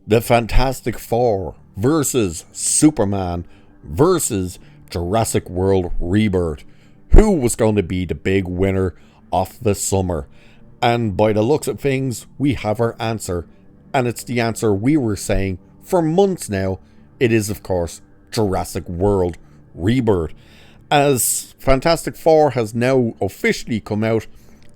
The Fantastic Four versus Superman versus Jurassic World Rebirth. Who was going to be the big winner of the summer? And by the looks of things, we have our answer. And it's the answer we were saying for months now. It is, of course, Jurassic World Rebirth. As Fantastic Four has now officially come out,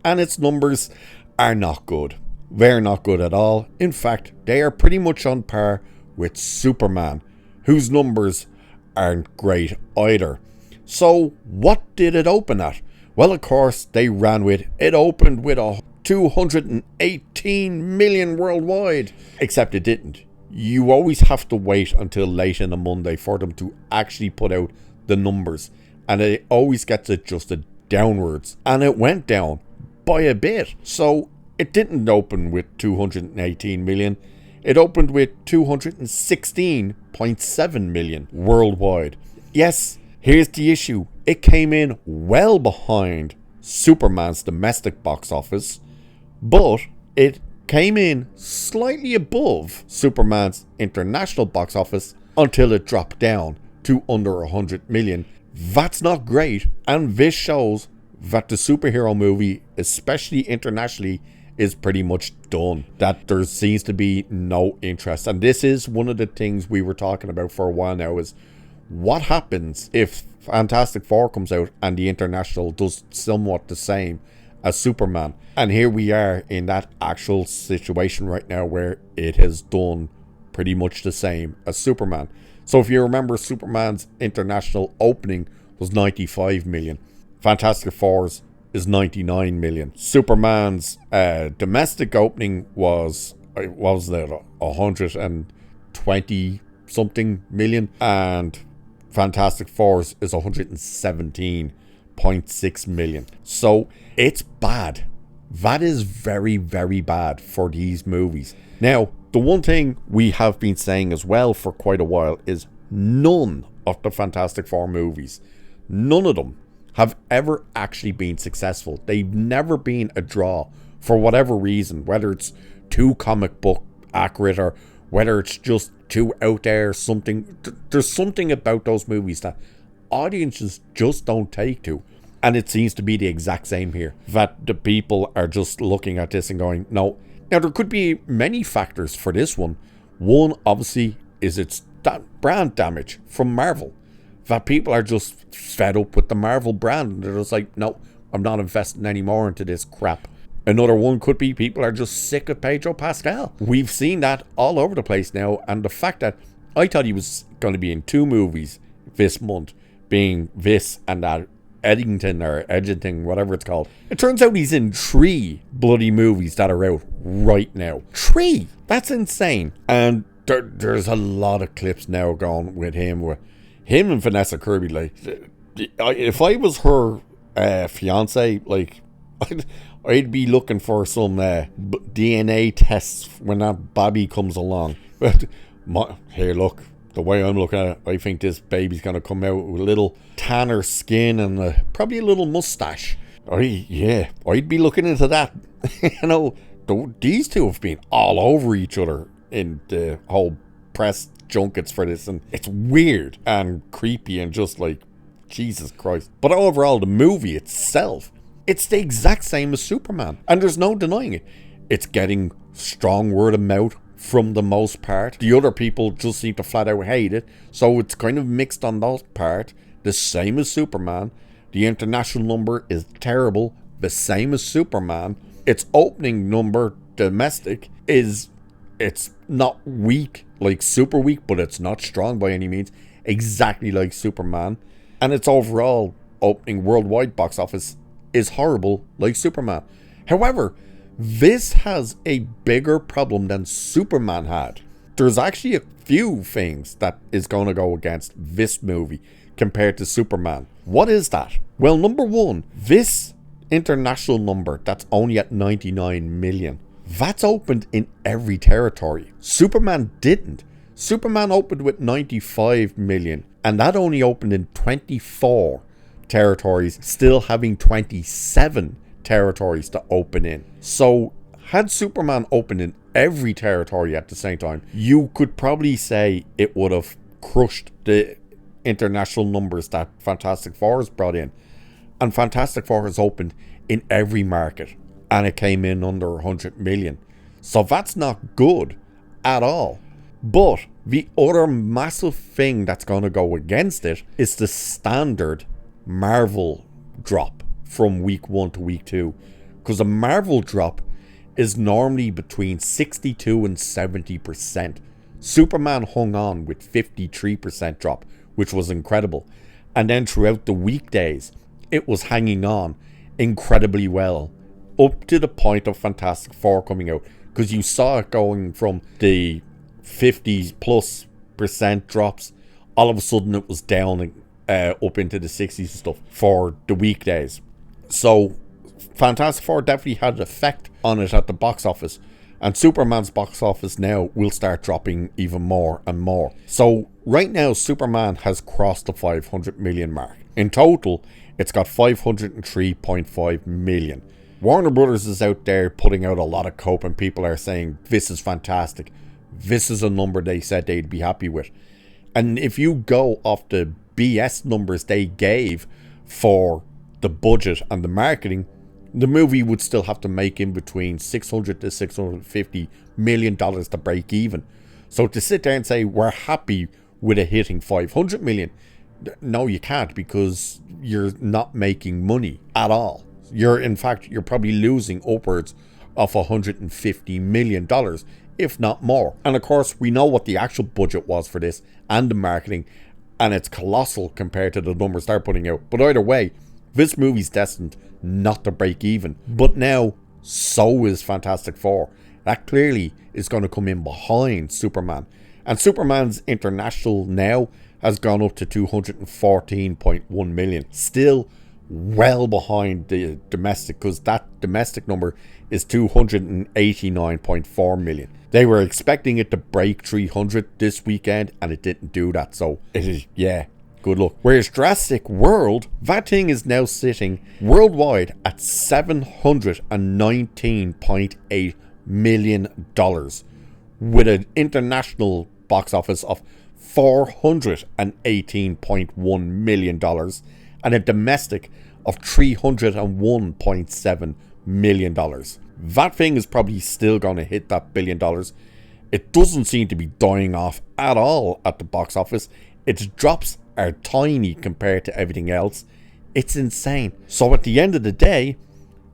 and its numbers are not good. They're not good at all. In fact, they are pretty much on par with Superman, whose numbers aren't great either. So what did it open at? Well, of course, it opened with 218 million worldwide. Except it didn't. You always have to wait until late in the Monday for them to actually put out the numbers. And it always gets adjusted downwards. And it went down by a bit. So it didn't open with 218 million. It opened with 216.7 million worldwide. Yes, here's the issue. It came in well behind Superman's domestic box office, but it came in slightly above Superman's international box office until it dropped down to under 100 million. That's not great, and this shows that the superhero movie, especially internationally, is pretty much done. That there seems to be no interest. And this is one of the things we were talking about for a while now, is what happens if Fantastic Four comes out and the international does somewhat the same as Superman. And here we are in that actual situation right now where it has done pretty much the same as Superman. So if you remember, Superman's international opening was 95 million. Fantastic Four's is 99 million. Superman's domestic opening was 120 something million, and Fantastic Four's is 117.6 million. So it's bad. That is very, very bad for these movies. Now, the one thing we have been saying as well for quite a while is none of the Fantastic Four movies, none of them have ever actually been successful. They've never been a draw for whatever reason, whether it's too comic book accurate or whether it's just too out there something. There's something about those movies that audiences just don't take to. And it seems to be the exact same here, that the people are just looking at this and going, no. Now, there could be many factors for this one. One, obviously, is its brand damage from Marvel. That people are just fed up with the Marvel brand. They're just like, no, I'm not investing any more into this crap. Another one could be people are just sick of Pedro Pascal. We've seen that all over the place now. And the fact that I thought he was going to be in 2 movies this month, being this and that Edgington, whatever it's called. It turns out he's in 3 bloody movies that are out right now. 3! That's insane. And there's a lot of clips now going with him and Vanessa Kirby. Like, if I was her fiance, like, I'd be looking for some DNA tests when that baby comes along. Here, look, the way I'm looking at it, I think this baby's going to come out with a little tanner skin and probably a little mustache. I'd be looking into that. You know, these two have been all over each other in the whole press junkets for this, and it's weird and creepy and just like, Jesus Christ. But overall, the movie itself, it's the exact same as Superman, and there's no denying it. It's getting strong word of mouth from the most part. The other people just seem to flat out hate it, so it's kind of mixed on that part. The same as Superman. The international number is terrible, the same as Superman. Its opening number, domestic, it's not weak, like super weak, but it's not strong by any means, exactly like Superman. And its overall opening worldwide box office is horrible, like Superman. However, this has a bigger problem than Superman had. There's actually a few things that is going to go against this movie compared to Superman. What is that? Well, number one, this international number that's only at 99 million, that's opened in every territory. Superman didn't. Superman opened with 95 million, and that only opened in 24 territories, still having 27 territories to open in. So had Superman opened in every territory at the same time, you could probably say it would have crushed the international numbers that Fantastic Four has brought in. And Fantastic Four has opened in every market, and it came in under 100 million. So that's not good at all. But the other massive thing that's going to go against it is the standard Marvel drop from week 1 to week 2. Because a Marvel drop is normally between 62 and 70%. Superman hung on with 53% drop, which was incredible. And then throughout the weekdays, it was hanging on incredibly well, up to the point of Fantastic Four coming out. Because you saw it going from the 50+% drops, all of a sudden it was down up into the 60s and stuff for the weekdays. So Fantastic Four definitely had an effect on it at the box office, and Superman's box office now will start dropping even more and more. So right now Superman has crossed the 500 million mark. In total, it's got 503.5 million. Warner Brothers is out there putting out a lot of cope, and people are saying this is fantastic. This is a number they said they'd be happy with. And if you go off the BS numbers they gave for the budget and the marketing, the movie would still have to make in between $600 to $650 million to break even. So to sit there and say we're happy with it hitting 500 million, no, you can't, because you're not making money at all. You're probably losing upwards of $150 million, if not more. And of course, we know what the actual budget was for this and the marketing, and it's colossal compared to the numbers they're putting out. But either way, this movie's destined not to break even. But now, so is Fantastic Four. That clearly is going to come in behind Superman. And Superman's international now has gone up to 214.1 million. Still well behind the domestic, because that domestic number is 289.4 million. They were expecting it to break 300 this weekend, and it didn't do that. So it is, yeah, good luck. Whereas Jurassic World, that thing is now sitting worldwide at $719.8 million, with an international box office of $418.1 million, and a domestic of $301.7 million. That thing is probably still going to hit that $1 billion. It doesn't seem to be dying off at all at the box office. Its drops are tiny compared to everything else. It's insane. So at the end of the day,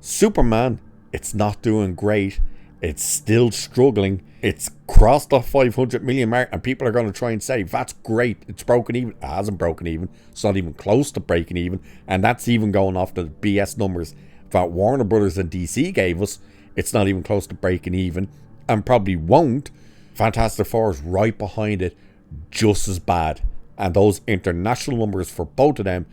Superman, it's not doing great. It's still struggling. It's crossed the 500 million mark, and people are going to try and say, that's great, it's broken even. It hasn't broken even. It's not even close to breaking even. And that's even going off the BS numbers that Warner Brothers and DC gave us. It's not even close to breaking even, and probably won't. Fantastic Four is right behind it, just as bad. And those international numbers for both of them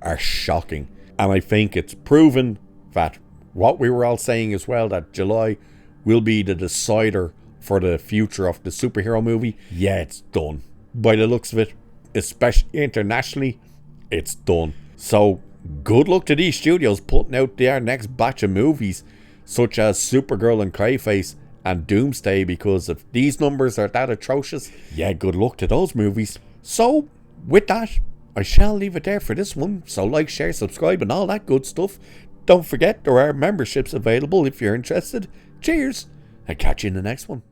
are shocking. And I think it's proven that what we were all saying as well, that July will be the decider for the future of the superhero movie. Yeah, it's done. By the looks of it, especially internationally, it's done. So good luck to these studios putting out their next batch of movies, such as Supergirl and Clayface and Doomsday, because if these numbers are that atrocious, yeah, good luck to those movies. So with that, I shall leave it there for this one. So like, share, subscribe, and all that good stuff. Don't forget, there are memberships available if you're interested. Cheers, and catch you in the next one.